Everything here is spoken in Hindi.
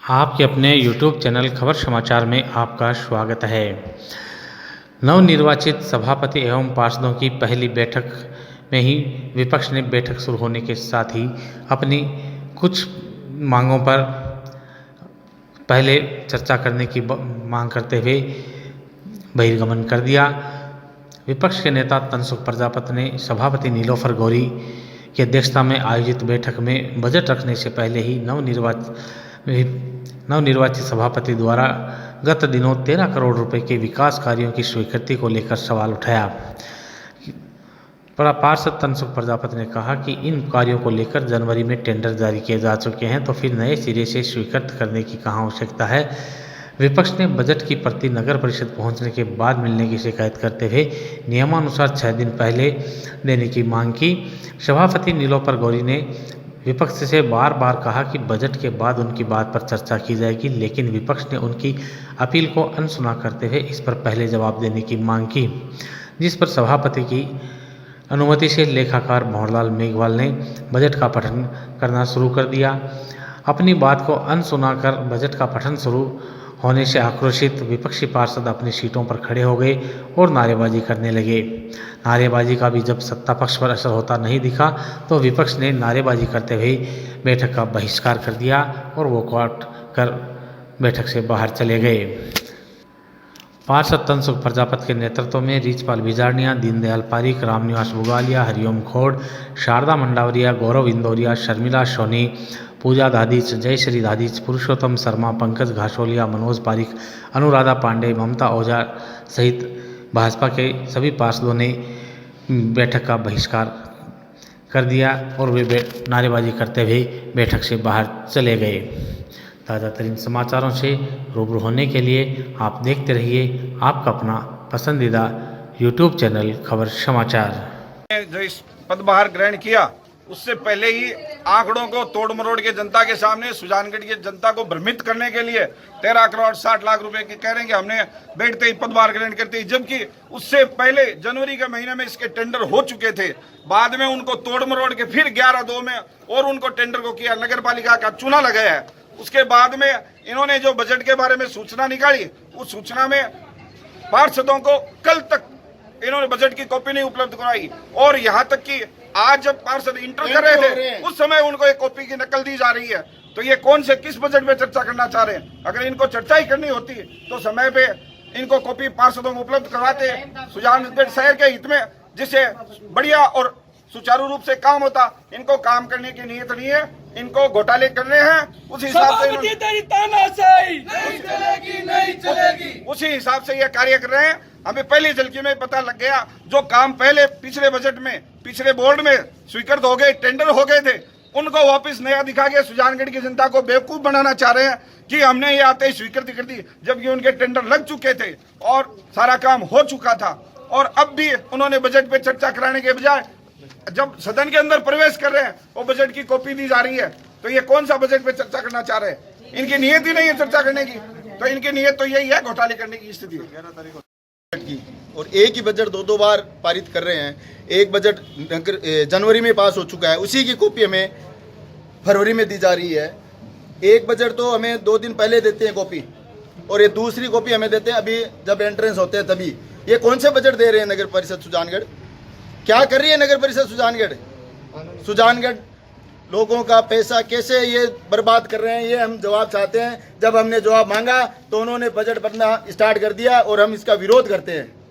आपके अपने YouTube चैनल खबर समाचार में आपका स्वागत है। नवनिर्वाचित सभापति एवं पार्षदों की पहली बैठक में ही विपक्ष ने बैठक शुरू होने के साथ ही अपनी कुछ मांगों पर पहले चर्चा करने की मांग करते हुए बहिर्गमन कर दिया। विपक्ष के नेता तनसुख प्रजापति ने सभापति नीलोफर गौरी की अध्यक्षता में आयोजित बैठक में बजट रखने से पहले ही नवनिर्वाचित सभापति द्वारा गत दिनों 13 करोड़ रुपए के विकास कार्यों की स्वीकृति को लेकर सवाल उठाया। पार्षद तनसुख प्रजापति ने कहा कि इन कार्यों को लेकर जनवरी में टेंडर जारी किए जा चुके हैं, तो फिर नए सिरे से स्वीकृत करने की कहाँ आवश्यकता है। विपक्ष ने बजट की प्रति नगर परिषद पहुंचने के बाद मिलने की शिकायत करते हुए नियमानुसार 6 दिन पहले देने की मांग की। सभापति नीलोफर गौरी ने विपक्ष से बार बार कहा कि बजट के बाद उनकी बात पर चर्चा की जाएगी, लेकिन विपक्ष ने उनकी अपील को अनसुना करते हुए इस पर पहले जवाब देने की मांग की, जिस पर सभापति की अनुमति से लेखाकार भंवरलाल मेघवाल ने बजट का पठन करना शुरू कर दिया। अपनी बात को अनसुना कर बजट का पठन शुरू होने से आक्रोशित विपक्षी पार्षद अपनी सीटों पर खड़े हो गए और नारेबाजी करने लगे। नारेबाजी का भी जब सत्ता पक्ष पर असर होता नहीं दिखा तो विपक्ष ने नारेबाजी करते हुए बैठक का बहिष्कार कर दिया और वॉकआउट कर बैठक से बाहर चले गए। पार्षद तनसुख प्रजापति के नेतृत्व में रीचपाल बिजारनिया, दीनदयाल पारीक, रामनिवास बुगालिया, हरिओम खोड़, शारदा मंडावरिया, गौरव इंदौरिया, शर्मिला सोनी, पूजा दादीच, जयश्री दादीच, पुरुषोत्तम शर्मा, पंकज घासोलिया, मनोज पारिक, अनुराधा पांडे, ममता ओझा सहित भाजपा के सभी पार्षदों ने बैठक का बहिष्कार कर दिया और वे नारेबाजी करते हुए बैठक से बाहर चले गए। ताज़ा तरीन समाचारों से रूबरू होने के लिए आप देखते रहिए आपका अपना पसंदीदा YouTube चैनल खबर समाचार। जो इस पदभार ग्रहण किया उससे पहले ही आंकड़ों को तोड़ मरोड़ के जनता के सामने सुजानगढ़ की जनता को भ्रमित करने के लिए 13 करोड़ 60 लाख रुपए की कह रहे हैं कि हमने बैठते ही पदभार ग्रहण करते ही, जबकि उससे पहले जनवरी के महीने में इसके टेंडर हो चुके थे। बाद में उनको तोड़ मरोड़ के फिर 11/2 में और उनको टेंडर को किया, नगर पालिका का चुना लगाया है। उसके बाद में इन्होंने जो बजट के बारे में सूचना निकाली, उस सूचना में पार्षदों को कल तक इन्होंने बजट की कॉपी नहीं उपलब्ध कराई और यहाँ तक कि आज जब पार्षद इंटर कर रहे थे उस समय उनको एक कॉपी की नकल दी जा रही है। तो ये कौन से किस बजट में चर्चा करना चाह रहे हैं? अगर इनको चर्चा ही करनी होती तो समय पे इनको कॉपी पार्षदों को उपलब्ध करवाते सुजानगढ़ शहर के हित में, जिससे बढ़िया और सुचारू रूप से काम होता। इनको काम करने की नीयत नहीं है, इनको घोटाले करने हैं। उसी हिसाब से ये कार्य कर रहे हैं। हमें पहली झलकी में पता लग गया, जो काम पहले पिछले बजट में पिछले बोर्ड में स्वीकृत हो गए, टेंडर हो गए थे, उनको वापस नया दिखा के सुजानगढ़ की जनता को बेवकूफ बनाना चाह रहे हैं कि हमने ये आते ही स्वीकृति कर दी, जबकि उनके टेंडर लग चुके थे और सारा काम हो चुका था। और अब भी उन्होंने बजट पे चर्चा कराने के बजाय जब सदन के अंदर प्रवेश कर रहे हैं वो बजट की कॉपी दी जा रही है। तो ये कौन सा बजट पे चर्चा करना चाह रहे हैं? इनकी नीयत ही नहीं है चर्चा करने की, तो इनकी नीयत तो यही है घोटाले करने की स्थिति है। और एक ही बजट दो बार पारित कर रहे हैं। एक बजट जनवरी में पास हो चुका है, उसी की कॉपी हमें फरवरी में दी जा रही है। एक बजट तो हमें 2 दिन पहले देते हैं कॉपी, और ये दूसरी कॉपी हमें देते हैं अभी जब एंट्रेंस होते हैं तभी। ये कौन से बजट दे रहे हैं नगर परिषद सुजानगढ़? क्या कर रही है नगर परिषद सुजानगढ़? सुजानगढ़ लोगों का पैसा कैसे ये बर्बाद कर रहे हैं, ये हम जवाब चाहते हैं। जब हमने जवाब मांगा तो उन्होंने बजट बनना स्टार्ट कर दिया और हम इसका विरोध करते हैं।